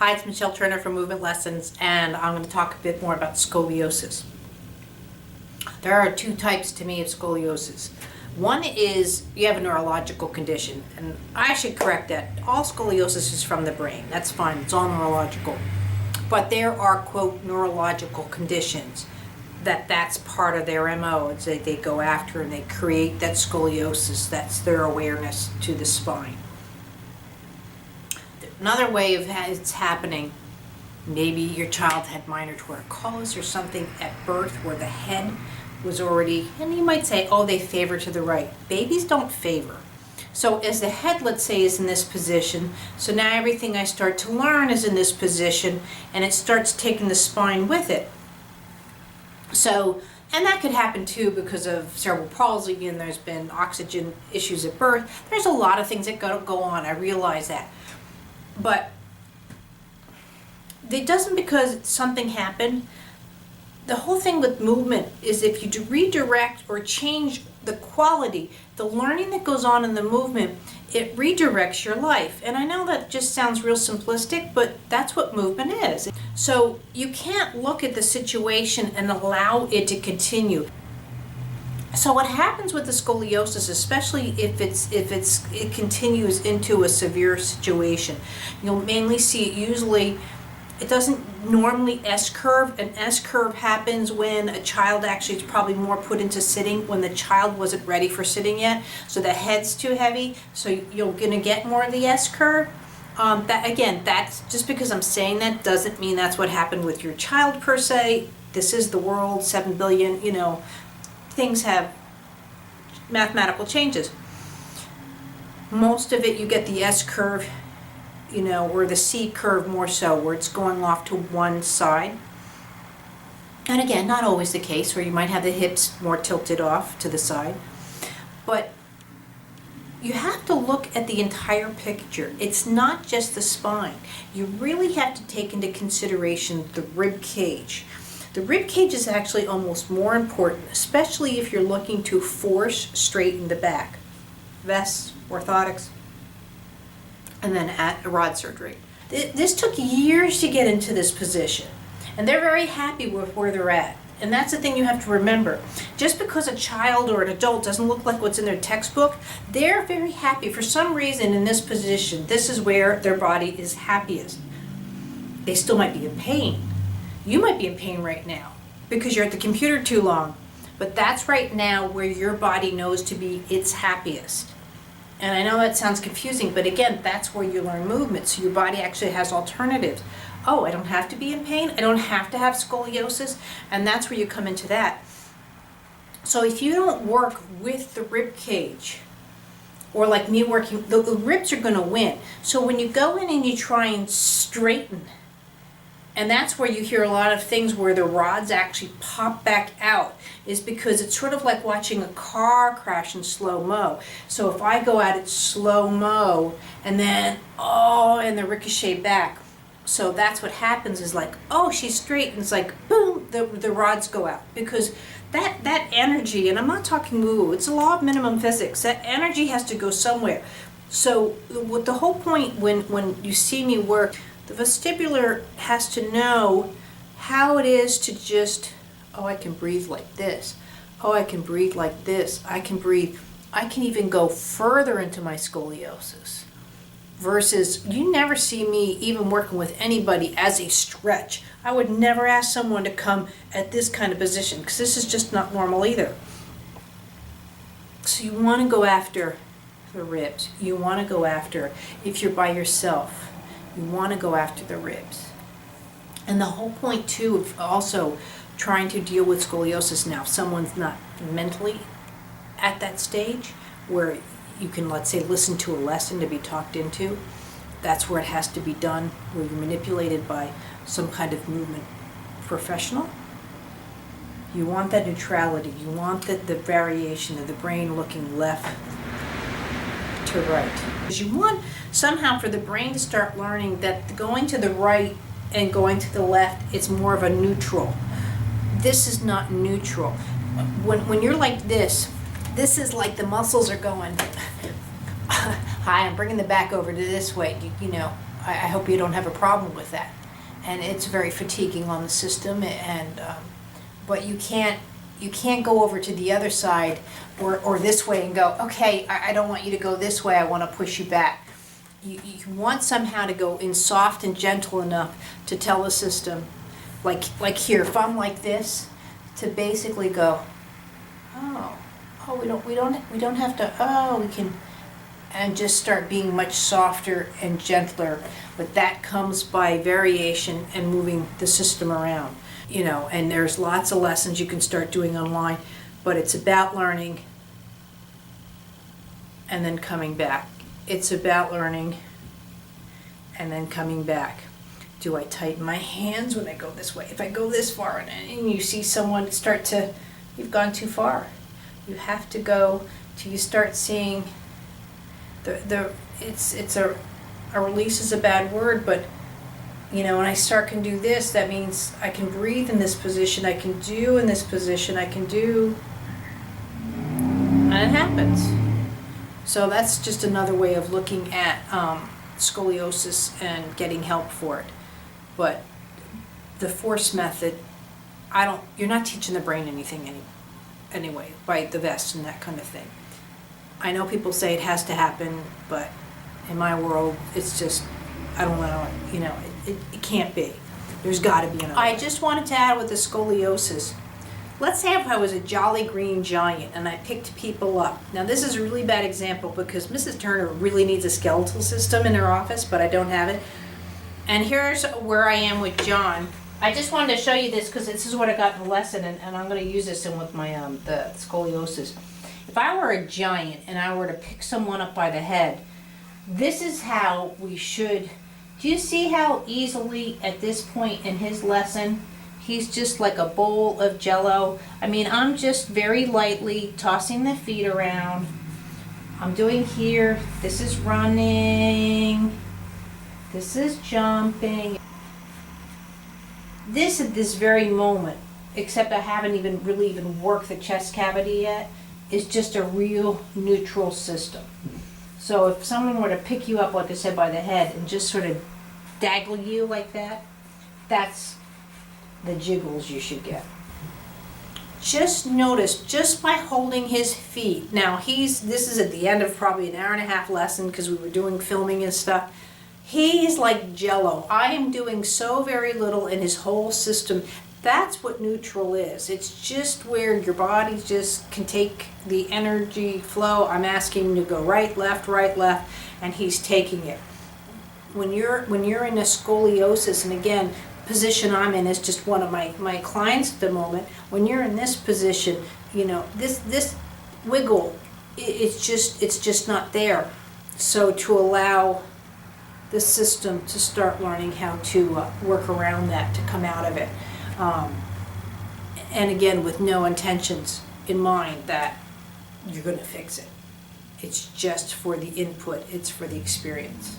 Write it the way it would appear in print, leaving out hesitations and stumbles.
Hi, it's Michelle Turner from Movement Lessons, and I'm going to talk a bit more about scoliosis. There are two types to me of scoliosis. One is you have a neurological condition, and I should correct that. All scoliosis is from the brain. That's fine. It's all neurological. But there are, quote, neurological conditions that's part of their MO. It's that they go after and they create that scoliosis. That's their awareness to the spine. Another way of it's happening, maybe your child had minor torticollis or something at birth where the head was already, and you might say, oh, they favor to the right. Babies don't favor. So as the head, let's say, is in this position, so now everything I start to learn is in this position, and it starts taking the spine with it. So, and that could happen too because of cerebral palsy, and there's been oxygen issues at birth. There's a lot of things that go on, I realize that. But it doesn't because something happened. The whole thing with movement is if you redirect or change the quality, the learning that goes on in the movement, it redirects your life. And I know that just sounds real simplistic, but that's what movement is. So you can't look at the situation and allow it to continue. So what happens with the scoliosis, especially if it continues into a severe situation, you'll mainly see it usually, it doesn't normally S-curve. An S-curve happens when a child actually is probably more put into sitting when the child wasn't ready for sitting yet. So the head's too heavy, so you're gonna get more of the S-curve. That's just because I'm saying that doesn't mean that's what happened with your child per se. This is the world, 7 billion, things have mathematical changes. Most of it you get the S-curve, or the C-curve more so, where it's going off to one side. And again, not always the case, where you might have the hips more tilted off to the side. But you have to look at the entire picture. It's not just the spine. You really have to take into consideration the rib cage. The rib cage is actually almost more important, especially if you're looking to force straighten the back. Vests, orthotics, and then at rod surgery. This took years to get into this position, and they're very happy with where they're at. And that's the thing you have to remember. Just because a child or an adult doesn't look like what's in their textbook, they're very happy. For some reason in this position, this is where their body is happiest. They still might be in pain. You might be in pain right now because you're at the computer too long, but that's right now where your body knows to be its happiest. And I know that sounds confusing, but again, that's where you learn movement. So your body actually has alternatives. Oh, I don't have to be in pain. I don't have to have scoliosis. And that's where you come into that. So if you don't work with the rib cage, or like me working, the ribs are going to win. So when you go in and you try and straighten, and that's where you hear a lot of things where the rods actually pop back out, is because it's sort of like watching a car crash in slow-mo. So if I go at it slow-mo and then, and the ricochet back. So that's what happens is like, she's straight, and it's like, boom, the rods go out. Because that energy, and I'm not talking woo, it's a law of minimum physics, that energy has to go somewhere. So what the whole point when you see me work, the vestibular has to know how it is to just, I can breathe like this. I can breathe like this. I can breathe. I can even go further into my scoliosis. Versus, you never see me even working with anybody as a stretch. I would never ask someone to come at this kind of position because this is just not normal either. So you want to go after the ribs. You want to go after, if you're by yourself, you want to go after the ribs. And the whole point too of also trying to deal with scoliosis now, if someone's not mentally at that stage where you can, let's say, listen to a lesson to be talked into, that's where it has to be done, where you're manipulated by some kind of movement professional. You want that neutrality. You want the variation of the brain looking left to right. Because you want somehow for the brain to start learning that going to the right and going to the left, it's more of a neutral. This is not neutral. When you're like this is like the muscles are going, hi, I'm bringing the back over to this way, I hope you don't have a problem with that. And it's very fatiguing on the system, and but you can't go over to the other side or this way and go, okay, I don't want you to go this way, I want to push you back. You want somehow to go in soft and gentle enough to tell the system, like here, if I'm like this, to basically go, oh, we don't have to, we can, and just start being much softer and gentler. But that comes by variation and moving the system around, and there's lots of lessons you can start doing online, but it's about learning and then coming back. It's about learning and then coming back. Do I tighten my hands when I go this way? If I go this far and you see someone start to, you've gone too far. You have to go till you start seeing it's a release is a bad word, but when I can do this, that means I can breathe in this position, I can do in this position, I can do, and it happens. So that's just another way of looking at scoliosis and getting help for it. But the force method, you're not teaching the brain anything anyway, by the vest and that kind of thing. I know people say it has to happen, but in my world, it's just, I don't know, it can't be. There's got to be another way. I just wanted to add with the scoliosis. Let's say if I was a jolly green giant and I picked people up. Now this is a really bad example because Mrs. Turner really needs a skeletal system in her office, but I don't have it. And here's where I am with John. I just wanted to show you this because this is what I got in the lesson, and I'm going to use this in with my the scoliosis. If I were a giant and I were to pick someone up by the head, this is how we should. Do you see how easily at this point in his lesson, he's just like a bowl of jello? I mean, I'm just very lightly tossing the feet around. I'm doing here, this is running, this is jumping. This at this very moment, except I haven't even worked the chest cavity yet, is just a real neutral system. So if someone were to pick you up, like I said, by the head and just sort of dangle you like that, that's the jiggles you should get. Just notice, just by holding his feet. Now this is at the end of probably an hour and a half lesson because we were doing filming and stuff. He's like jello. I am doing so very little in his whole system. That's what neutral is. It's just where your body just can take the energy flow. I'm asking him to go right, left, and he's taking it. When you're in a scoliosis, and again, position I'm in is just one of my clients at the moment. When you're in this position, this wiggle, it's just not there. So to allow the system to start learning how to work around that, to come out of it. And again, with no intentions in mind that you're going to fix it. It's just for the input, it's for the experience.